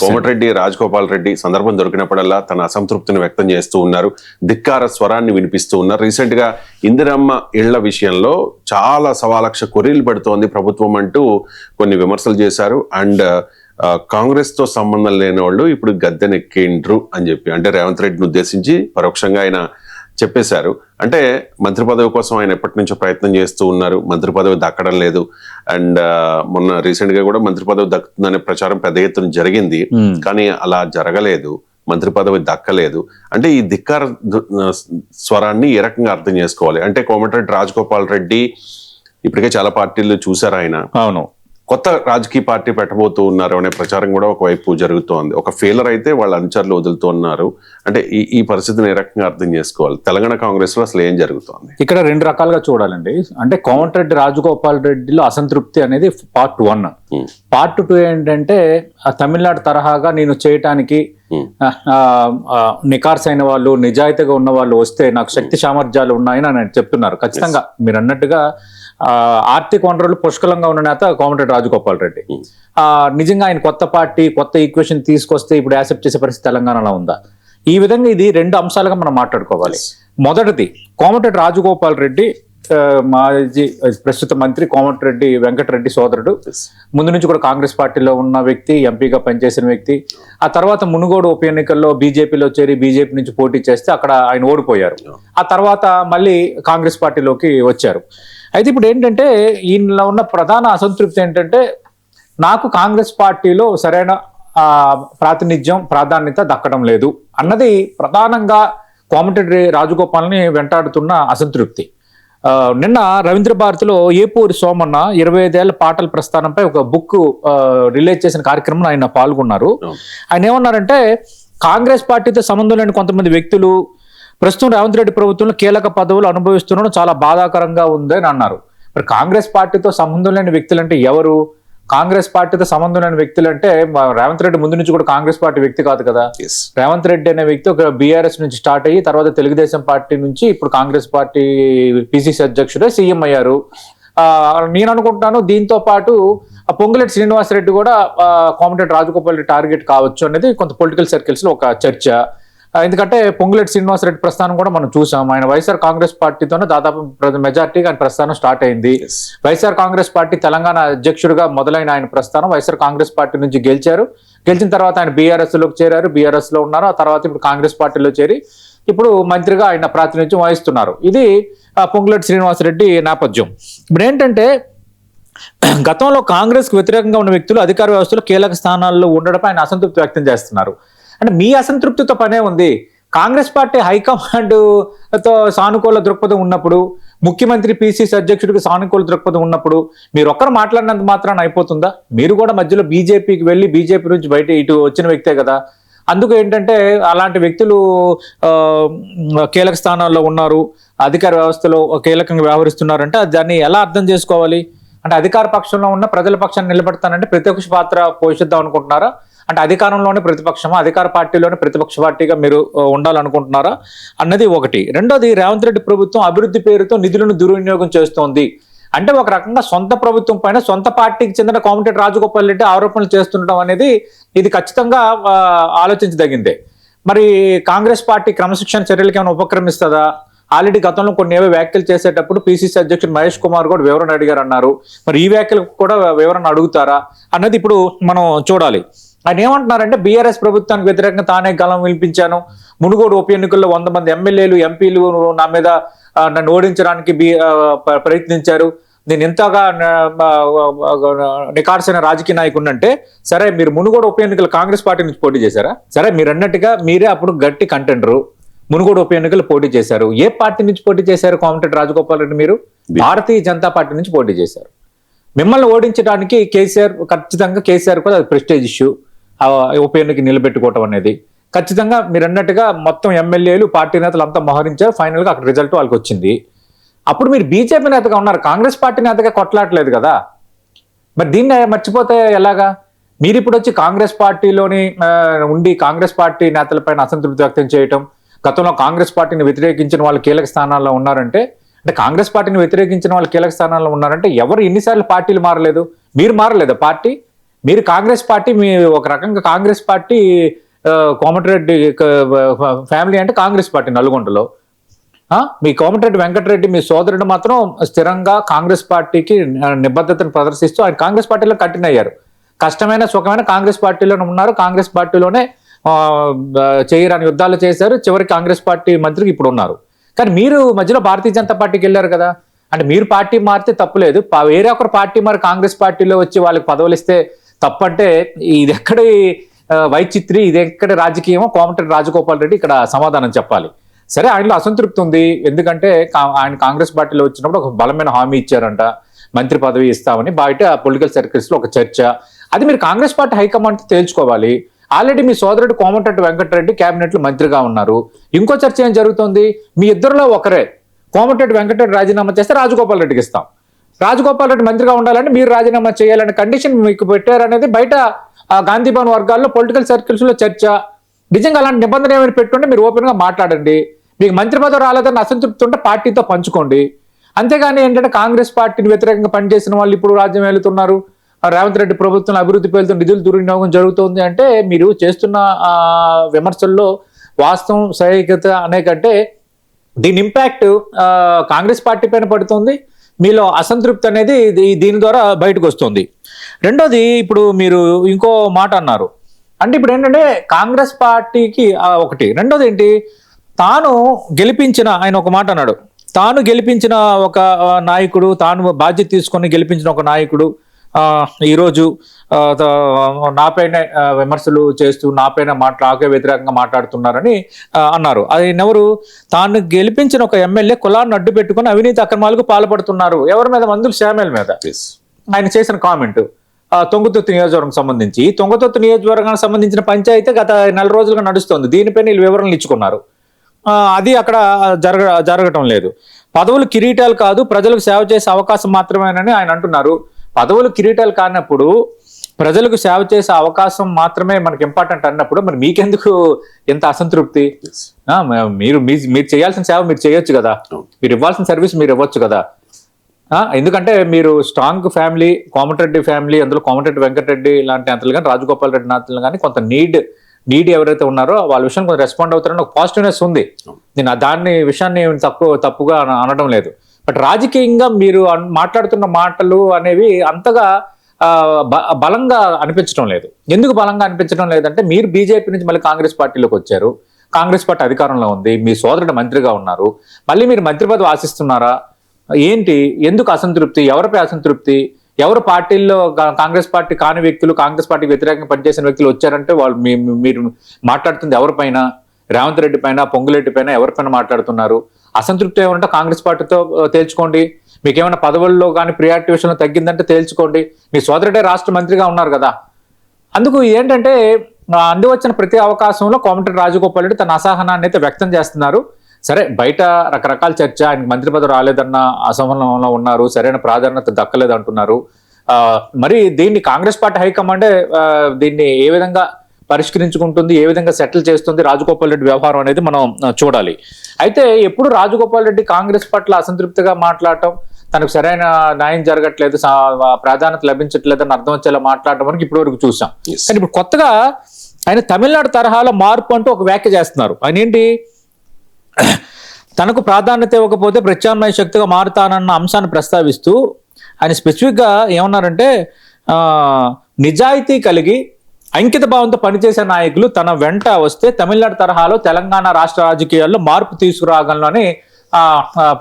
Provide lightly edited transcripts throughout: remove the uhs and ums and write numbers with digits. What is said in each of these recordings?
కోమటిరెడ్డి రాజగోపాల్ రెడ్డి సందర్భం దొరికినప్పుడల్లా తన అసంతృప్తిని వ్యక్తం చేస్తూ ఉన్నారు. ధిక్కార స్వరాన్ని వినిపిస్తూ ఉన్నారు. రీసెంట్ గా ఇందిరమ్మ ఇళ్ల విషయంలో చాలా సవాలక్ష కొర్రీలు పెడుతోంది ప్రభుత్వం అంటూ కొన్ని విమర్శలు చేశారు. అండ్ కాంగ్రెస్ తో సంబంధం లేని వాళ్ళు ఇప్పుడు గద్దెనెక్కిండ్రు అని చెప్పి, అంటే రేవంత్ రెడ్డిని ఉద్దేశించి పరోక్షంగా ఆయన చెప్పేశారు. అంటే మంత్రి పదవి కోసం ఆయన ఎప్పటి నుంచో ప్రయత్నం చేస్తూ ఉన్నారు. మంత్రి పదవి దక్కడం లేదు. అండ్ మొన్న రీసెంట్ గా కూడా మంత్రి పదవి దక్కుతుందనే ప్రచారం పెద్ద ఎత్తున జరిగింది. కానీ అలా జరగలేదు, మంత్రి పదవి దక్కలేదు. అంటే ఈ ధిక్కార స్వరాన్ని ఏ రకంగా అర్థం చేసుకోవాలి? అంటే కోమటిరెడ్డి రాజగోపాల్ రెడ్డి ఇప్పటికే చాలా పార్టీలు చూశారు ఆయన. అవును, కొత్త రాజకీయ పార్టీ పెట్టబోతూ ఉన్నారు అనే ప్రచారం కూడా ఒకవైపు జరుగుతోంది. ఒక ఫెయిలర్ అయితే వాళ్ళ అనుచరులు వదులుతూ ఉన్నారు. అంటే ఈ పరిస్థితిని ఏ రకంగా అర్థం చేసుకోవాలి? తెలంగాణ కాంగ్రెస్ లో అసలు ఏం జరుగుతోంది? ఇక్కడ రెండు రకాలుగా చూడాలండి. అంటే కోమటిరెడ్డి రాజగోపాల్ రెడ్డిలో అసంతృప్తి అనేది పార్ట్ 1. పార్ట్ 2 ఏంటంటే తమిళనాడు తరహాగా నేను చేయటానికి నికార్సైన వాళ్ళు, నిజాయితీగా ఉన్న వాళ్ళు వస్తే నాకు శక్తి సామర్థ్యాలు ఉన్నాయని ఆయన చెప్తున్నారు. ఖచ్చితంగా మీరు అన్నట్టుగా ఆర్థిక వనరులు పుష్కలంగా ఉన్న నేత కోమటిరెడ్డి రాజగోపాల్ రెడ్డి. నిజంగా ఆయన కొత్త పార్టీ, కొత్త ఈక్వేషన్ తీసుకొస్తే ఇప్పుడు యాక్సెప్ట్ చేసే పరిస్థితి తెలంగాణలో ఉందా? ఈ విధంగా ఇది రెండు అంశాలుగా మనం మాట్లాడుకోవాలి. మొదటిది, కోమటిరెడ్డి రాజగోపాల్ రెడ్డి మాజీ ప్రస్తుత మంత్రి కోమటిరెడ్డి వెంకటరెడ్డి సోదరుడు. ముందు నుంచి కూడా కాంగ్రెస్ పార్టీలో ఉన్న వ్యక్తి, ఎంపీగా పనిచేసిన వ్యక్తి. ఆ తర్వాత మునుగోడు ఉప ఎన్నికల్లో బీజేపీలో చేరి బీజేపీ నుంచి పోటీ చేస్తే అక్కడ ఆయన ఓడిపోయారు. ఆ తర్వాత మళ్ళీ కాంగ్రెస్ పార్టీలోకి వచ్చారు. అయితే ఇప్పుడు ఏంటంటే ఈయనలో ఉన్న ప్రధాన అసంతృప్తి ఏంటంటే నాకు కాంగ్రెస్ పార్టీలో సరైన ప్రాతినిధ్యం, ప్రాధాన్యత దక్కడం లేదు అన్నది ప్రధానంగా కోమటిరెడ్డి రాజగోపాల్ని వెంటాడుతున్న అసంతృప్తి. నిన్న రవీంద్ర భారతిలో ఏపూరి సోమన్న 25 ఏళ్ల పాటల ప్రస్థానంపై ఒక బుక్ రిలీజ్ చేసిన కార్యక్రమంలో ఆయన పాల్గొన్నారు. ఆయన ఏమన్నారంటే కాంగ్రెస్ పార్టీతో సంబంధం లేని కొంతమంది వ్యక్తులు ప్రస్తుతం రేవంత్ రెడ్డి ప్రభుత్వంలో కీలక పదవులు అనుభవిస్తుండడం చాలా బాధాకరంగా ఉందని అన్నారు. మరి కాంగ్రెస్ పార్టీతో సంబంధం లేని వ్యక్తులు అంటే ఎవరు? కాంగ్రెస్ పార్టీతో సంబంధం లేని వ్యక్తులు అంటే రేవంత్ రెడ్డి ముందు నుంచి కూడా కాంగ్రెస్ పార్టీ వ్యక్తి కాదు కదా. రేవంత్ రెడ్డి అనే వ్యక్తి ఒక బీఆర్ఎస్ నుంచి స్టార్ట్ అయ్యి తర్వాత తెలుగుదేశం పార్టీ నుంచి ఇప్పుడు కాంగ్రెస్ పార్టీ పిసిసి అధ్యక్షుడే సీఎం అయ్యారు. నేను అనుకుంటున్నాను దీంతో పాటు పొంగులేటి శ్రీనివాసరెడ్డి కూడా కోమటిరెడ్డి రాజగోపాల్ రెడ్డి టార్గెట్ కావచ్చు అనేది కొంత పొలిటికల్ సర్కిల్స్ లో ఒక చర్చ. ఎందుకంటే పొంగులేటి శ్రీనివాసరెడ్డి ప్రస్థానం కూడా మనం చూసాం. ఆయన వైఎస్ఆర్ కాంగ్రెస్ పార్టీతోనే దాదాపు మెజార్టీగా ఆయన ప్రస్థానం స్టార్ట్ అయింది. వైఎస్ఆర్ కాంగ్రెస్ పార్టీ తెలంగాణ అధ్యక్షుడిగా మొదలైన ఆయన ప్రస్థానం వైఎస్ఆర్ కాంగ్రెస్ పార్టీ నుంచి గెలిచారు. గెలిచిన తర్వాత ఆయన బీఆర్ఎస్ లోకి చేరారు, బీఆర్ఎస్ లో ఉన్నారు. ఆ తర్వాత ఇప్పుడు కాంగ్రెస్ పార్టీలో చేరి ఇప్పుడు మంత్రిగా ఆయన ప్రాతినిధ్యం వహిస్తున్నారు. ఇది పొంగులేటి శ్రీనివాసరెడ్డి నేపథ్యం. ఇప్పుడు ఏంటంటే గతంలో కాంగ్రెస్ కు వ్యతిరేకంగా ఉన్న వ్యక్తులు అధికార వ్యవస్థలో కీలక స్థానాల్లో ఉండడంపై ఆయన అసంతృప్తి వ్యక్తం చేస్తున్నారు. అంటే మీ అసంతృప్తితో పనే ఉంది. కాంగ్రెస్ పార్టీ హైకమాండ్ తో సానుకూల దృక్పథం ఉన్నప్పుడు, ముఖ్యమంత్రి పిసిసి అధ్యక్షుడికి సానుకూల దృక్పథం ఉన్నప్పుడు మీరు ఒక్కరు మాట్లాడినంత మాత్రాన అయిపోతుందా? మీరు కూడా మధ్యలో బీజేపీకి వెళ్ళి బీజేపీ నుంచి బయట ఇటు వచ్చిన వ్యక్తే కదా. అందుకు ఏంటంటే అలాంటి వ్యక్తులు కీలక స్థానాల్లో ఉన్నారు, అధికార వ్యవస్థలో కీలకంగా వ్యవహరిస్తున్నారంటే దాన్ని ఎలా అర్థం చేసుకోవాలి? అంటే అధికార పక్షంలో ఉన్న ప్రజల పక్షాన్ని నిలబెడతానంటే ప్రతిపక్ష పాత్ర పోషిద్దాం అనుకుంటున్నారా? అంటే అధికారంలోనే ప్రతిపక్షమా, అధికార పార్టీలోనే ప్రతిపక్ష పార్టీగా మీరు ఉండాలనుకుంటున్నారా అన్నది ఒకటి. రెండోది, రేవంత్ రెడ్డి ప్రభుత్వం అభివృద్ధి పేరుతో నిధులను దుర్వినియోగం చేస్తోంది. అంటే ఒక రకంగా సొంత ప్రభుత్వం పైన సొంత పార్టీకి చెందిన కోమటిరెడ్డి రాజగోపాల్ రెడ్డి ఆరోపణలు చేస్తుండడం అనేది ఇది ఖచ్చితంగా ఆలోచించదగిందే. మరి కాంగ్రెస్ పార్టీ క్రమశిక్షణ చర్యలకు ఏమైనా ఉపక్రమిస్తుందా? ఆల్రెడీ గతంలో కొన్ని ఏవో వ్యాఖ్యలు చేసేటప్పుడు పిసిసి అధ్యక్షుడు మహేష్ కుమార్ కూడా వివరణ అడిగారు అన్నారు. మరి ఈ వ్యాఖ్యలకు కూడా వివరణ అడుగుతారా అన్నది ఇప్పుడు మనం చూడాలి. ఆయన ఏమంటున్నారంటే బీఆర్ఎస్ ప్రభుత్వానికి వ్యతిరేకంగా తానే గలం వినిపించాను, మునుగోడు ఉప ఎన్నికల్లో 100 మంది ఎమ్మెల్యేలు, ఎంపీలు నా మీద నన్ను ఓడించడానికి ప్రయత్నించారు, నేను ఎంతగా నికార్సైన రాజకీయ నాయకుడు అంటే, సరే మీరు మునుగోడు ఉప ఎన్నికలు కాంగ్రెస్ పార్టీ నుంచి పోటీ చేశారా? సరే మీరు అన్నట్టుగా మీరే అప్పుడు గట్టి కంటెండరు, మునుగోడు ఉప ఎన్నికలు పోటీ చేశారు. ఏ పార్టీ నుంచి పోటీ చేశారు కోమటిరెడ్డి రాజగోపాల్ రెడ్డి? మీరు భారతీయ జనతా పార్టీ నుంచి పోటీ చేశారు. మిమ్మల్ని ఓడించడానికి ఖచ్చితంగా కేసీఆర్ కూడా అది ప్రెస్టేజ్ ఇష్యూ. ఉప ఎన్నిక నిలబెట్టుకోవటం అనేది ఖచ్చితంగా మీరు అన్నట్టుగా మొత్తం ఎమ్మెల్యేలు, పార్టీ నేతలు అంతా మోహరించారు. ఫైనల్ గా అక్కడ రిజల్ట్ వాళ్ళకి వచ్చింది. అప్పుడు మీరు బీజేపీ నేతగా ఉన్నారు, కాంగ్రెస్ పార్టీ నేతగా కొట్లాడలేదు కదా. మరి దీన్ని మర్చిపోతే ఎలాగా? మీరు ఇప్పుడు వచ్చి కాంగ్రెస్ పార్టీలోని ఉండి కాంగ్రెస్ పార్టీ నేతలపైన అసంతృప్తి వ్యక్తం చేయటం, గతంలో కాంగ్రెస్ పార్టీని వ్యతిరేకించిన వాళ్ళు కీలక స్థానాల్లో ఉన్నారంటే, అంటే కాంగ్రెస్ పార్టీని వ్యతిరేకించిన వాళ్ళు కీలక స్థానాల్లో ఉన్నారంటే ఎవరు ఎన్నిసార్లు పార్టీలు మారలేదు? మీరు మారలేదా పార్టీ? మీరు కాంగ్రెస్ పార్టీ, మీ ఒక రకంగా కాంగ్రెస్ పార్టీ కోమటిరెడ్డి ఫ్యామిలీ అంటే కాంగ్రెస్ పార్టీ నల్గొండలో. మీ కోమటిరెడ్డి వెంకటరెడ్డి మీ సోదరుడు మాత్రం స్థిరంగా కాంగ్రెస్ పార్టీకి నిబద్ధతను ప్రదర్శిస్తూ ఆయన కాంగ్రెస్ పార్టీలో కంటిన్యూ అయ్యారు. కష్టమైన సుఖమైన కాంగ్రెస్ పార్టీలోనే ఉన్నారు, కాంగ్రెస్ పార్టీలోనే చేయరాని యుద్ధాలు చేశారు, చివరికి కాంగ్రెస్ పార్టీ మంత్రికి ఇప్పుడు ఉన్నారు. కానీ మీరు మధ్యలో భారతీయ జనతా పార్టీకి వెళ్ళారు కదా, అంటే మీరు పార్టీ మారితే తప్పులేదు, వేరే ఒకరు పార్టీ మరి కాంగ్రెస్ పార్టీలో వచ్చి వాళ్ళకి పదవులు ఇస్తే తప్పంటే ఇది ఎక్కడి వైచిత్రి, ఇది ఎక్కడి రాజకీయమో కోమటిరెడ్డి రాజగోపాల్ రెడ్డి ఇక్కడ సమాధానం చెప్పాలి. సరే, ఆయనలో అసంతృప్తి ఉంది, ఎందుకంటే ఆయన కాంగ్రెస్ పార్టీలో వచ్చినప్పుడు ఒక బలమైన హామీ ఇచ్చారంట, మంత్రి పదవి ఇస్తామని బయట పొలిటికల్ సర్కిల్స్ లో ఒక చర్చ. అది మీరు కాంగ్రెస్ పార్టీ హైకమాండ్ తేల్చుకోవాలి. ఆల్రెడీ మీ సోదరుడు కోమటిరెడ్డి వెంకటరెడ్డి కేబినెట్ లో మంత్రిగా ఉన్నారు. ఇంకో చర్చ ఏం జరుగుతుంది, మీ ఇద్దరులో ఒకరే కోమటిరెడ్డి వెంకటరెడ్డి రాజీనామా చేస్తే రాజగోపాల్ రెడ్డికి ఇస్తాం, రాజగోపాల్ రెడ్డి మంత్రిగా ఉండాలంటే మీరు రాజీనామా చేయాలనే కండిషన్ మీకు పెట్టారనేది బయట గాంధీ భవన్ వర్గాల్లో పొలిటికల్ సర్కిల్స్ లో చర్చ. నిజంగా అలాంటి నిబంధన ఏమైనా పెట్టుంటే మీరు ఓపెన్ గా మాట్లాడండి. మీకు మంత్రి పదవి రాలేదని అసంతృప్తి ఉంటే పార్టీతో పంచుకోండి. అంతేగాని ఏంటంటే కాంగ్రెస్ పార్టీని వ్యతిరేకంగా పనిచేసిన వాళ్ళు ఇప్పుడు రాజ్యం వెళుతున్నారు, రేవంత్ రెడ్డి ప్రభుత్వం అభివృద్ధి పేరుతో నిధులు దుర్వినియోగం జరుగుతుంది అంటే మీరు చేస్తున్న విమర్శల్లో వాస్తవం సైకికత అనే కంటే దీని ఇంపాక్ట్ కాంగ్రెస్ పార్టీ పైన పడుతుంది, మీలో అసంతృప్తి అనేది దీని ద్వారా బయటకు వస్తుంది. రెండోది, ఇప్పుడు మీరు ఇంకో మాట అన్నారు, అంటే ఇప్పుడు ఏంటంటే కాంగ్రెస్ పార్టీకి ఒకటి, రెండోది ఏంటి, తాను గెలిపించిన, ఆయన ఒక మాట అన్నాడు, తాను గెలిపించిన ఒక నాయకుడు, తాను బాధ్యత తీసుకొని గెలిపించిన ఒక నాయకుడు ఈరోజు నాపైన విమర్శలు చేస్తూ నాపైన నాకే వ్యతిరేకంగా మాట్లాడుతున్నారని అన్నారు. అది ఎవరు, తాను గెలిపించిన ఒక ఎమ్మెల్యే కులాన్ని అడ్డు పెట్టుకుని అవినీతి అక్రమాలకు పాల్పడుతున్నారు. ఎవరి మీద, మందుల శ్యామేల్ మీద ఆయన చేసిన కామెంట్ తొంగతుర్తి నియోజకవర్గం సంబంధించి. తొంగతుర్తి నియోజకవర్గానికి సంబంధించిన పంచాయతీ గత 4 రోజులుగా నడుస్తుంది, దీనిపైన వీళ్ళు వివరణలు ఇచ్చుకున్నారు. అది అక్కడ జరగటం లేదు. పదవులు కిరీటాలు కాదు, ప్రజలకు సేవ చేసే అవకాశం మాత్రమేనని ఆయన అంటున్నారు. పదవులు కిరీటాలు కానప్పుడు ప్రజలకు సేవ చేసే అవకాశం మాత్రమే మనకి ఇంపార్టెంట్ అన్నప్పుడు మరి మీకెందుకు ఎంత అసంతృప్తి? మీరు చేయాల్సిన సేవ మీరు చేయొచ్చు కదా, మీరు ఇవ్వాల్సిన సర్వీస్ మీరు ఇవ్వచ్చు కదా. ఎందుకంటే మీరు స్ట్రాంగ్ ఫ్యామిలీ, కోమటిరెడ్డి ఫ్యామిలీ, అందులో కోమటిరెడ్డి వెంకటరెడ్డి లాంటి నేతలు కానీ రాజగోపాల్ రెడ్డి నేతలు కానీ కొంత నీడ్ ఎవరైతే ఉన్నారో వాళ్ళ విషయాన్ని కొంచెం రెస్పాండ్ అవుతారని ఒక పాజిటివ్నెస్ ఉంది. నేను దాన్ని విషయాన్ని తప్పుగా అనడం లేదు. బట్ రాజకీయంగా మీరు మాట్లాడుతున్న మాటలు అనేవి అంతగా బలంగా అనిపించడం లేదు. ఎందుకు బలంగా అనిపించడం లేదంటే మీరు బీజేపీ నుంచి మళ్ళీ కాంగ్రెస్ పార్టీలోకి వచ్చారు, కాంగ్రెస్ పార్టీ అధికారంలో ఉంది, మీ సోదరుడు మంత్రిగా ఉన్నారు, మళ్ళీ మీరు మంత్రి పదవి ఆశిస్తున్నారా ఏంటి? ఎందుకు అసంతృప్తి? ఎవరిపై అసంతృప్తి? ఎవరు పార్టీల్లో కాంగ్రెస్ పార్టీ కాని వ్యక్తులు, కాంగ్రెస్ పార్టీకి వ్యతిరేకంగా పనిచేసిన వ్యక్తులు వచ్చారంటే వాళ్ళు మీరు మాట్లాడుతుంది ఎవరిపైన? రేవంత్ రెడ్డి పైన, పొంగులేటి పైన, ఎవరిపైన మాట్లాడుతున్నారు? అసంతృప్తి ఏమంటే కాంగ్రెస్ పార్టీతో తేల్చుకోండి. మీకు ఏమైనా పదవుల్లో కానీ ప్రియారిటీ విషయంలో తగ్గిందంటే తేల్చుకోండి. మీ సోదరుడే రాష్ట్ర మంత్రిగా ఉన్నారు కదా. అందుకు ఏంటంటే అందివచ్చిన ప్రతి అవకాశంలో కోమటిరెడ్డి రాజగోపాల్ రెడ్డి తన అసహనాన్ని అయితే వ్యక్తం చేస్తున్నారు. సరే, బయట రకరకాల చర్చ, ఆయనకు మంత్రి పదవి రాలేదన్న అసహనంలో ఉన్నారు, సరైన ప్రాధాన్యత దక్కలేదు అంటున్నారు. మరి దీన్ని కాంగ్రెస్ పార్టీ హైకమాండే దీన్ని ఏ విధంగా పరిష్కరించుకుంటుంది, ఏ విధంగా సెటిల్ చేస్తుంది రాజగోపాల్ రెడ్డి వ్యవహారం అనేది మనం చూడాలి. అయితే ఎప్పుడు రాజగోపాల్ రెడ్డి కాంగ్రెస్ పట్ల అసంతృప్తిగా మాట్లాడటం, తనకు సరైన న్యాయం జరగట్లేదు, ప్రాధాన్యత లభించట్లేదు అని అర్థం వచ్చేలా మాట్లాడటం మనకి ఇప్పటి వరకు చూసాం. కానీ ఇప్పుడు కొత్తగా ఆయన తమిళనాడు తరహాలో మార్పు అంటూ ఒక వ్యాఖ్య చేస్తున్నారు. ఆయన ఏంటి, తనకు ప్రాధాన్యత ఇవ్వకపోతే ప్రత్యామ్నాయ శక్తిగా మారుతానన్న అంశాన్ని ప్రస్తావిస్తూ ఆయన స్పెసిఫిక్గా ఏమన్నారంటే, నిజాయితీ కలిగి అంకిత భావంతో పనిచేసే నాయకులు తన వెంట వస్తే తమిళనాడు తరహాలో తెలంగాణ రాష్ట్ర రాజకీయాల్లో మార్పు తీసుకురాగలని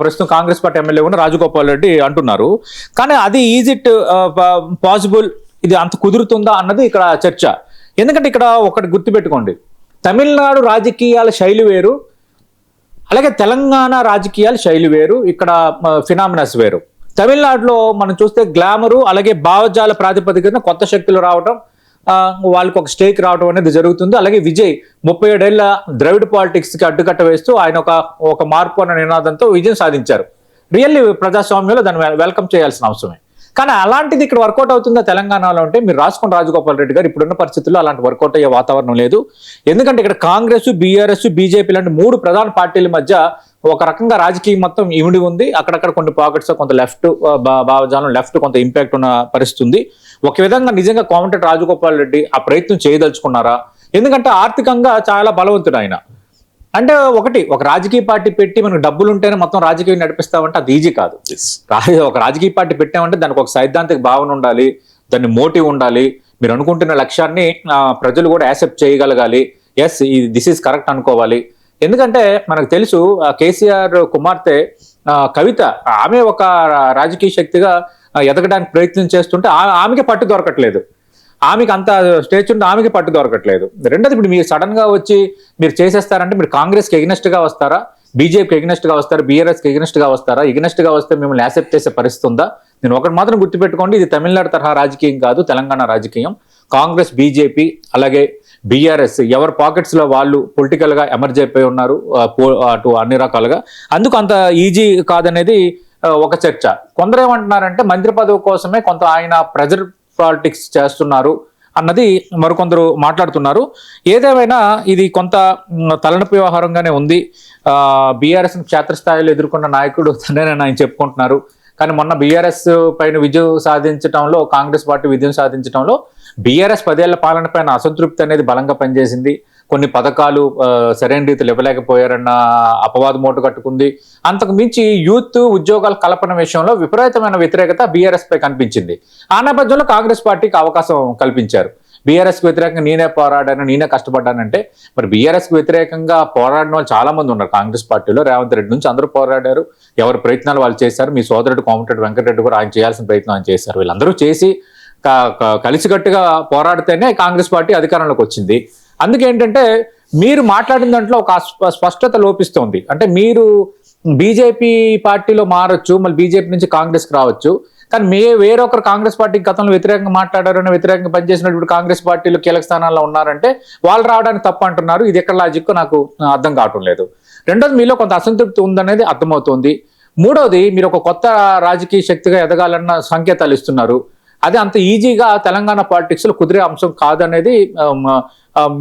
ప్రస్తుతం కాంగ్రెస్ పార్టీ ఎమ్మెల్యే కూడా రాజగోపాల్ రెడ్డి అంటున్నారు. కానీ అది ఈజ్ ఇట్ పాసిబుల్, ఇది అంత కుదురుతుందా అన్నది ఇక్కడ చర్చ. ఎందుకంటే ఇక్కడ ఒకటి గుర్తుపెట్టుకోండి, తమిళనాడు రాజకీయాల శైలి వేరు, అలాగే తెలంగాణ రాజకీయాల శైలి వేరు, ఇక్కడ ఫినామినస్ వేరు. తమిళనాడులో మనం చూస్తే గ్లామరు, అలాగే భావజాల ప్రాతిపదికన కొత్త శక్తులు రావడం, వాళ్ళకి ఒక స్టేక్ రావడం అనేది జరుగుతుంది. అలాగే విజయ్ 37 ఏళ్ల ద్రవిడ పాలిటిక్స్ కి అడ్డుకట్ట వేస్తూ ఆయన ఒక మార్పు అన్న నినాదంతో విజయం సాధించారు. రియల్లీ ప్రజాస్వామ్యంలో దాన్ని వెల్కమ్ చేయాల్సిన అవసరమే. కానీ అలాంటిది ఇక్కడ వర్కౌట్ అవుతుందా తెలంగాణలో అంటే మీరు రాసుకుని రాజగోపాల్ రెడ్డి గారు ఇప్పుడున్న పరిస్థితుల్లో అలాంటి వర్కౌట్ అయ్యే వాతావరణం లేదు. ఎందుకంటే ఇక్కడ కాంగ్రెస్, బీఆర్ఎస్, బీజేపీ లాంటి 3 ప్రధాన పార్టీల మధ్య ఒక రకంగా రాజకీయం మొత్తం ఇమిడి ఉంది. అక్కడక్కడ కొన్ని పాకెట్స్ కొంత లెఫ్ట్ భావజాలం, లెఫ్ట్ కొంత ఇంపాక్ట్ ఉన్న పరిస్థితి ఉంది. ఒక విధంగా నిజంగా కోమటిరెడ్డి రాజగోపాల్ రెడ్డి ఆ ప్రయత్నం చేయదలుచుకున్నారా? ఎందుకంటే ఆర్థికంగా చాలా బలవంతుడు ఆయన. అంటే ఒక రాజకీయ పార్టీ పెట్టి మనకు డబ్బులు ఉంటేనే మొత్తం రాజకీయం నడిపిస్తామంటే అది ఈజీ కాదు. ఒక రాజకీయ పార్టీ పెట్టామంటే దానికి ఒక సైద్ధాంతిక భావన ఉండాలి, దాన్ని మోటివ్ ఉండాలి, మీరు అనుకుంటున్న లక్ష్యాన్ని ప్రజలు కూడా యాక్సెప్ట్ చేయగలగాలి, ఎస్ దిస్ ఈజ్ కరెక్ట్ అనుకోవాలి. ఎందుకంటే మనకు తెలుసు కేసీఆర్ కుమార్తె కవిత, ఆమె ఒక రాజకీయ శక్తిగా ఎదగడానికి ప్రయత్నం చేస్తుంటే ఆమెకి పట్టు దొరకట్లేదు, ఆమెకి అంత స్టేజ్ ఉంటే ఆమెకి పట్టు దొరకట్లేదు. రెండోది, ఇప్పుడు మీరు సడన్ గా వచ్చి మీరు చేసేస్తారంటే మీరు కాంగ్రెస్కి ఎగ్నెస్ట్ గా వస్తారా, బీజేపీకి ఎగ్నెస్ట్ గా వస్తారా, బీఆర్ఎస్కి ఎగ్నెస్ట్ గా వస్తారా? ఎగ్నెస్ట్ గా వస్తే మిమ్మల్ని యాక్సెప్ట్ చేసే పరిస్థితి ఉందా? నేను ఒకటి మాత్రం గుర్తుపెట్టుకోండి, ఇది తమిళనాడు తరహా రాజకీయం కాదు, తెలంగాణ రాజకీయం. కాంగ్రెస్, బీజేపీ అలాగే బీఆర్ఎస్ ఎవరి పాకెట్స్ లో వాళ్ళు పొలిటికల్ గా ఎమర్జ్ అయిపోయి ఉన్నారు అటు అన్ని రకాలుగా. అందుకు అంత ఈజీ కాదనేది ఒక చర్చ. కొందరు ఏమంటున్నారంటే మంత్రి పదవి కోసమే కొంత ఆయన ప్రెజర్ పాలిటిక్స్ చేస్తున్నారు అన్నది మరికొందరు మాట్లాడుతున్నారు. ఏదేమైనా ఇది కొంత తలనొప్పి వ్యవహారంగానే ఉంది. బీఆర్ఎస్ క్షేత్రస్థాయిలో ఎదుర్కొన్న నాయకుడు తనేనని ఆయన చెప్పుకుంటున్నారు. కానీ మొన్న బీఆర్ఎస్ పైన విజయం సాధించడంలో, కాంగ్రెస్ పార్టీ విజయం సాధించడంలో బీఆర్ఎస్ 10 ఏళ్ల పాలన పైన అసంతృప్తి అనేది బలంగా పనిచేసింది. కొన్ని పథకాలు సరైన రీతిలో ఇవ్వలేకపోయారన్న అపవాదం మూట కట్టుకుంది. అంతకు మించి యూత్ ఉద్యోగాల కల్పన విషయంలో విపరీతమైన వ్యతిరేకత బీఆర్ఎస్ పై కనిపించింది. ఆ నేపథ్యంలో కాంగ్రెస్ పార్టీకి అవకాశం కల్పించారు. బీఆర్ఎస్ కు వ్యతిరేకంగా నేనే పోరాడాను, నేనే కష్టపడ్డానంటే మరి బీఆర్ఎస్ కు వ్యతిరేకంగా పోరాడిన వాళ్ళు చాలా మంది ఉన్నారు కాంగ్రెస్ పార్టీలో. రేవంత్ రెడ్డి నుంచి అందరూ పోరాడారు, ఎవరి ప్రయత్నాలు వాళ్ళు చేశారు. మీ సోదరుడు కోమటిరెడ్డి వెంకటరెడ్డి కూడా ఆయన చేయాల్సిన ప్రయత్నం ఆయన చేశారు. వీళ్ళందరూ చేసి కలిసికట్టుగా పోరాడితేనే కాంగ్రెస్ పార్టీ అధికారంలోకి వచ్చింది. అందుకేంటంటే మీరు మాట్లాడిన దాంట్లో ఒక స్పష్టత లోపిస్తోంది. అంటే మీరు బీజేపీ పార్టీలో మారొచ్చు, మళ్ళీ బీజేపీ నుంచి కాంగ్రెస్కి రావచ్చు, కానీ వేరొకరు కాంగ్రెస్ పార్టీకి గతంలో వ్యతిరేకంగా మాట్లాడారని, వ్యతిరేకంగా పనిచేసినప్పుడు కాంగ్రెస్ పార్టీలో కీలక స్థానాల్లో ఉన్నారంటే వాళ్ళు రావడానికి తప్పు అంటున్నారు. ఇది ఎక్కడ లాజిక్ నాకు అర్థం కావటం లేదు. రెండోది, మీలో కొంత అసంతృప్తి ఉందనేది అర్థమవుతోంది. మూడోది, మీరు ఒక కొత్త రాజకీయ శక్తిగా ఎదగాలన్న సంకేతాలు ఇస్తున్నారు. అది అంత ఈజీగా తెలంగాణ పాలిటిక్స్ లో కుదిరే అంశం కాదనేది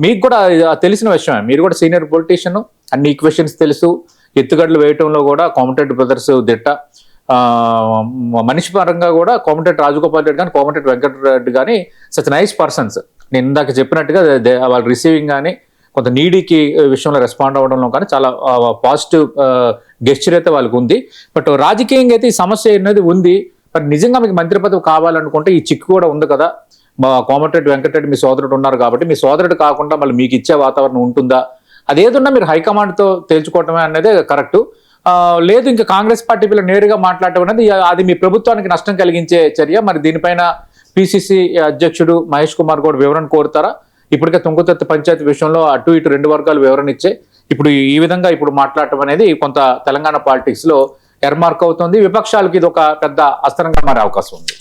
మీకు కూడా తెలిసిన విషయమే. మీరు కూడా సీనియర్ పొలిటీషియన్, అన్ని ఈక్వెషన్స్ తెలుసు, ఎత్తుగడలు వేయటంలో కూడా కోమటిరెడ్డి బ్రదర్స్ దిట్ట. మనిషి పరంగా కూడా కోమటిరెడ్డి రాజగోపాల్ రెడ్డి కానీ, కోమటిరెడ్డి వెంకటరెడ్డి కానీ సచ్ నైస్ పర్సన్స్. నేను ఇందాక చెప్పినట్టుగా వాళ్ళ రిసీవింగ్ కానీ, కొంత నీడీకి విషయంలో రెస్పాండ్ అవ్వడంలో కానీ చాలా పాజిటివ్ గెస్చర్ అయితే వాళ్ళకి ఉంది. బట్ రాజకీయంగా అయితే ఈ సమస్య అనేది ఉంది. మరి నిజంగా మీకు మంత్రి పదవి కావాలనుకుంటే ఈ చిక్కు కూడా ఉంది కదా. మా కోమటిరెడ్డి వెంకటరెడ్డి మీ సోదరుడు ఉన్నారు కాబట్టి మీ సోదరుడు కాకుండా మళ్ళీ మీకు ఇచ్చే వాతావరణం ఉంటుందా? అదేదున్నా మీరు హైకమాండ్తో తేల్చుకోవటమే అనేది కరెక్టు. లేదు ఇంకా కాంగ్రెస్ పార్టీ పిల్లలు నేరుగా మాట్లాడటం అనేది అది మీ ప్రభుత్వానికి నష్టం కలిగించే చర్య. మరి దీనిపైన పిసిసి అధ్యక్షుడు మహేష్ కుమార్ గౌడ్ వివరణ కోరుతారా? ఇప్పటికే తుంగతుర్తి పంచాయతీ విషయంలో అటు ఇటు 2 వర్గాలు వివరణ ఇచ్చే ఇప్పుడు ఈ విధంగా ఇప్పుడు మాట్లాడటం అనేది కొంత తెలంగాణ పాలిటిక్స్ లో ఎర్మార్క్ అవుతుంది. విపక్షాలకి ఇది ఒక పెద్ద అస్త్రంగా మారే అవకాశం ఉంది.